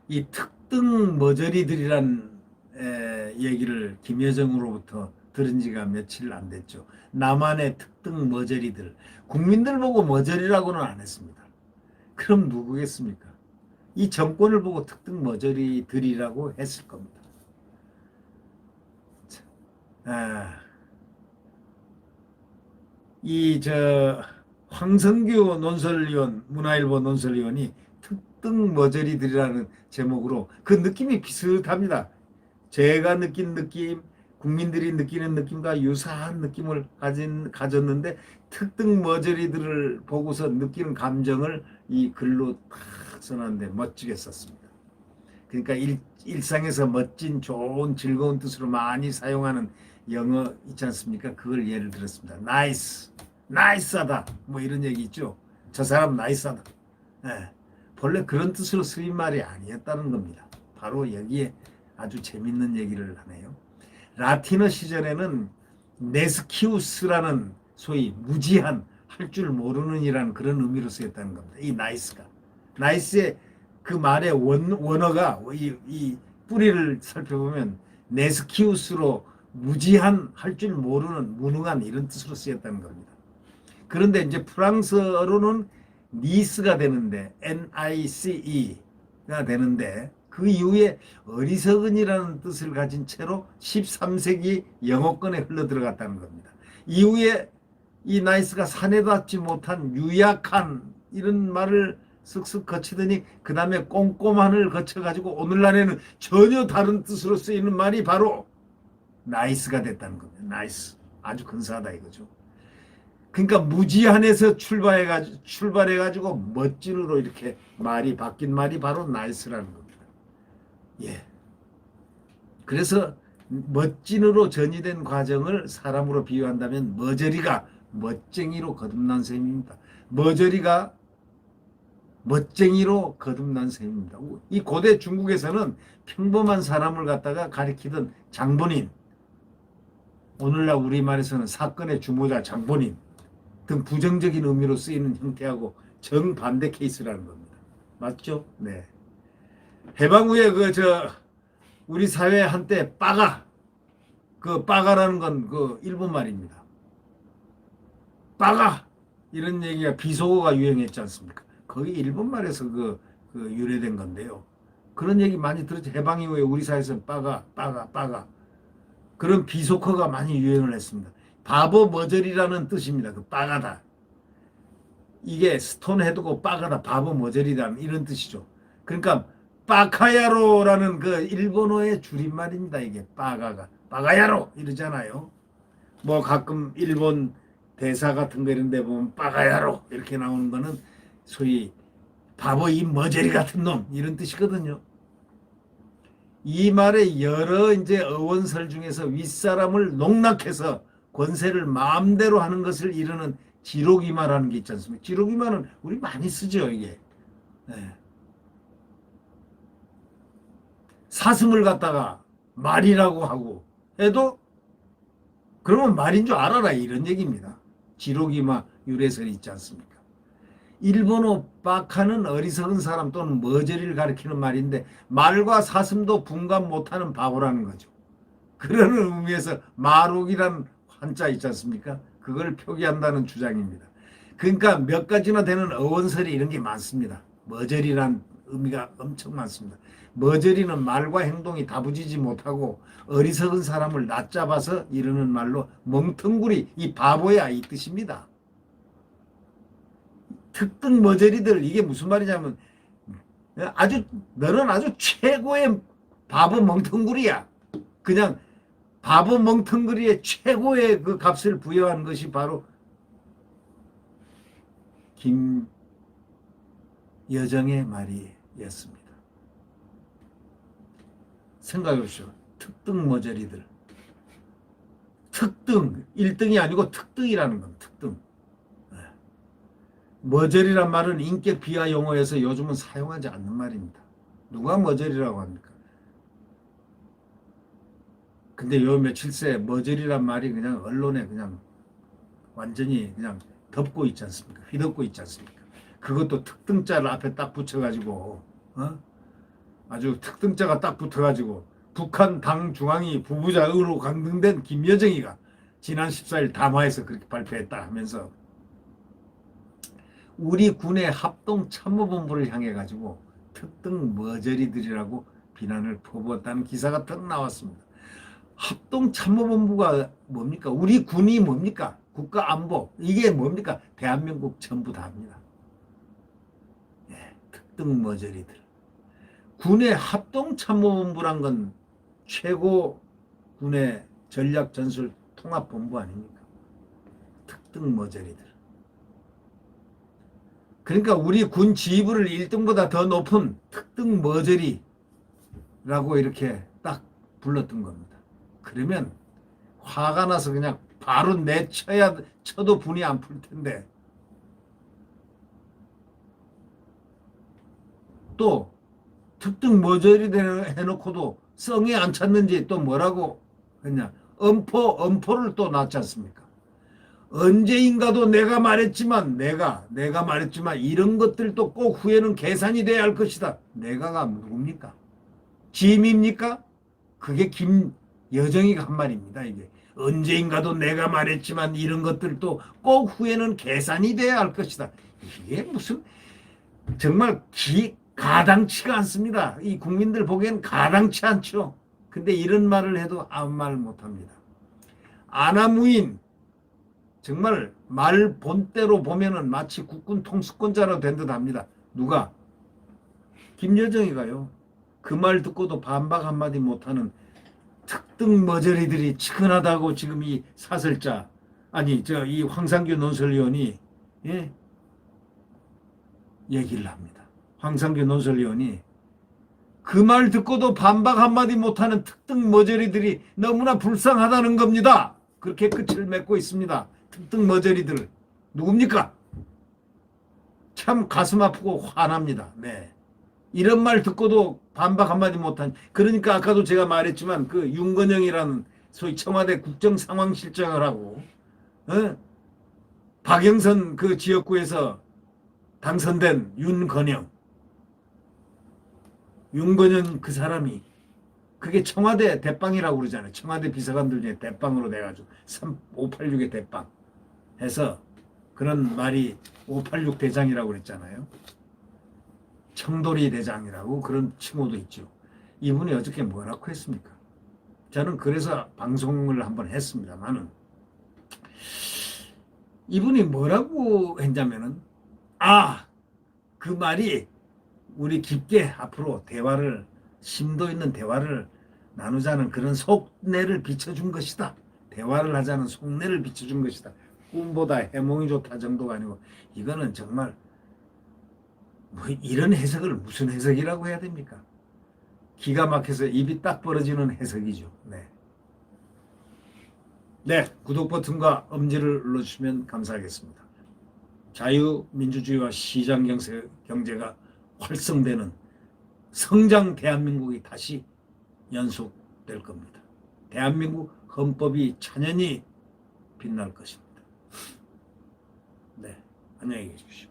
이 특등 머저리들이란 얘기를 김여정으로부터 들은 지가 며칠 안 됐죠. 남한의 특등 머저리들. 국민들 보고 머저리라고는 안 했습니다. 그럼 누구겠습니까? 이 정권을 보고 특등 머저리들이라고 했을 겁니다. 아, 황성규 논설위원, 문화일보 논설위원이 특등 머저리들이라는 제목으로 그 느낌이 비슷합니다. 제가 느낀 느낌, 국민들이 느끼는 느낌과 유사한 느낌을 가졌는데 특등 머저리들을 보고서 느끼는 감정을 이 글로 탁 써놨는데 멋지게 썼습니다. 그러니까 일상에서 멋진 좋은 즐거운 뜻으로 많이 사용하는 영어 있지 않습니까? 그걸 예를 들었습니다. 나이스, 나이스하다 뭐 이런 얘기 있죠. 저 사람 나이스하다. 네. 본래 그런 뜻으로 쓰인 말이 아니었다는 겁니다. 바로 여기에 아주 재밌는 얘기를 하네요. 라틴어 시절에는 네스키우스라는 소위 무지한 할 줄 모르는 이라는 그런 의미로 쓰였다는 겁니다. 이 나이스가. 나이스의 그 말의 원어가 이 뿌리를 살펴보면 네스키우스로 무지한 할 줄 모르는 무능한 이런 뜻으로 쓰였다는 겁니다. 그런데 이제 프랑스어로는 니스가 되는데 NICE가 되는데 그 이후에 어리석은이라는 뜻을 가진 채로 13세기 영어권에 흘러 들어갔다는 겁니다. 이후에 이 나이스가 산에 닿지 못한 유약한 이런 말을 쓱쓱 거치더니 그 다음에 꼼꼼한을 거쳐가지고 오늘날에는 전혀 다른 뜻으로 쓰이는 말이 바로 나이스가 됐다는 겁니다. 나이스. 아주 근사하다 이거죠. 그러니까 무지한에서 출발해가지고 멋진으로 이렇게 말이 바뀐 말이 바로 나이스라는 겁니다. 예. 그래서 멋진으로 전이된 과정을 사람으로 비유한다면 머저리가 멋쟁이로 거듭난 셈입니다. 머저리가 멋쟁이로 거듭난 셈입니다. 이 고대 중국에서는 평범한 사람을 갖다가 가리키던 장본인, 오늘날 우리말에서는 사건의 주모자 장본인 등 부정적인 의미로 쓰이는 형태하고 정반대 케이스라는 겁니다. 맞죠? 네. 해방 후에 우리 사회 한때 빠가라는 건 그 일본 말입니다. 빠가 이런 얘기가 비속어가 유행했지 않습니까? 거기 일본 말에서 그 유래된 건데요. 그런 얘기 많이 들었죠. 해방 이후에 우리 사회에서 빠가 그런 비속어가 많이 유행을 했습니다. 바보 머저리라는 뜻입니다. 그 빠가다. 이게 스톤 해두고 빠가다 바보 머저리다 이런 뜻이죠. 그러니까 빠카야로라는 그 일본어의 줄임말입니다. 이게 빠가야로 이러잖아요. 뭐 가끔 일본 대사 같은 거 이런 데 보면 빠가야로 이렇게 나오는 거는 소위 바보 이 머저리 같은 놈 이런 뜻이거든요. 이 말의 여러 이제 어원설 중에서 윗사람을 농락해서 권세를 마음대로 하는 것을 이르는 지록이마라는 게 있지 않습니까? 지록이마는 우리 많이 쓰죠, 이게. 네. 사슴을 갖다가 말이라고 하고 해도 그러면 말인 줄 알아라 이런 얘기입니다. 지록이마 유래설이 있지 않습니까? 일본어 빠카는 어리석은 사람 또는 머저리를 가리키는 말인데 말과 사슴도 분간 못하는 바보라는 거죠. 그런 의미에서 마록이라는 한자 있지 않습니까? 그걸 표기한다는 주장입니다. 그러니까 몇 가지나 되는 어원설이 이런 게 많습니다. 머저리란 의미가 엄청 많습니다. 머저리는 말과 행동이 다부지지 못하고 어리석은 사람을 낮잡아서 이르는 말로 멍텅구리 이 바보야 이 뜻입니다. 특등 머저리들 이게 무슨 말이냐면 너는 아주 최고의 바보 멍텅구리야. 그냥 바보 멍텅구리의 최고의 그 값을 부여한 것이 바로 김여정의 말이었습니다. 생각해 보십시오. 특등 머저리들. 특등, 1등이 아니고 특등이라는 건 특등. 머저리란 말은 인격 비하 용어에서 요즘은 사용하지 않는 말입니다. 누가 머저리라고 합니까? 근데 요 며칠 새 머저리란 말이 그냥 언론에 그냥 완전히 그냥 덮고 있지 않습니까? 휘덮고 있지 않습니까? 그것도 특등자를 앞에 딱 붙여가지고, 어? 아주 특등자가 딱 붙어가지고 북한 당 중앙위 부부장으로 강등된 김여정이가 지난 14일 담화에서 그렇게 발표했다 하면서 우리 군의 합동참모본부를 향해 가지고 특등 머저리들이라고 비난을 퍼부었다는 기사가 딱 나왔습니다. 합동참모본부가 뭡니까? 우리 군이 뭡니까? 국가안보 이게 뭡니까? 대한민국 전부 다입니다. 예, 특등 머저리들. 군의 합동참모본부란 건 최고 군의 전략전술 통합본부 아닙니까? 특등 머저리들. 그러니까 우리 군 지휘부를 1등보다 더 높은 특등 머저리라고 이렇게 딱 불렀던 겁니다. 그러면 화가 나서 그냥 바로 쳐도 분이 안 풀 텐데 또 특등 머저리 해놓고도 성에 안 찼는지 또 뭐라고 했냐. 엄포를 또 놨지 않습니까? 언제인가도 내가 말했지만 이런 것들도 꼭 후에는 계산이 돼야 할 것이다. 내가가 누굽니까? 짐입니까? 그게 김여정이가 한 말입니다. 이게 언제인가도 내가 말했지만 이런 것들도 꼭 후에는 계산이 돼야 할 것이다. 이게 무슨 정말 가당치가 않습니다. 이 국민들 보기엔 가당치 않죠. 근데 이런 말을 해도 아무 말 못합니다. 아나무인 정말 말 본대로 보면은 마치 국군 통수권자로 된 듯 합니다. 누가? 김여정이가요. 그 말 듣고도 반박 한마디 못하는 특등 머저리들이 치근하다고 지금 이 사설자 이 황상규 논설위원이 예? 얘기를 합니다. 황상규 논설위원이 그 말 듣고도 반박 한마디 못하는 특등 머저리들이 너무나 불쌍하다는 겁니다. 그렇게 끝을 맺고 있습니다. 특등 머저리들 누굽니까? 참 가슴 아프고 화납니다. 네. 이런 말 듣고도 반박 한마디 못한. 그러니까 아까도 제가 말했지만 그 윤건영이라는 소위 청와대 국정상황실장을 하고 박영선 그 지역구에서 당선된 윤건영 그 사람이 그게 청와대 대빵이라고 그러잖아요. 청와대 비서관들 중에 대빵으로 돼가지고 586의 대빵 해서 그런 말이 586 대장이라고 그랬잖아요. 청돌이 대장이라고 그런 칭호도 있죠. 이분이 어저께 뭐라고 했습니까? 저는 그래서 방송을 한번 했습니다만은 이분이 뭐라고 했냐면은 그 말이 우리 깊게 앞으로 심도 있는 대화를 나누자는 그런 속내를 비춰준 것이다. 대화를 하자는 속내를 비춰준 것이다. 꿈보다 해몽이 좋다 정도가 아니고 이거는 정말 이런 해석을 무슨 해석이라고 해야 됩니까? 기가 막혀서 입이 딱 벌어지는 해석이죠. 네, 구독 버튼과 엄지를 눌러주시면 감사하겠습니다. 자유민주주의와 시장 경제가 활성되는 성장 대한민국이 다시 연속될 겁니다. 대한민국 헌법이 찬연히 빛날 것입니다. 네, 안녕히 계십시오.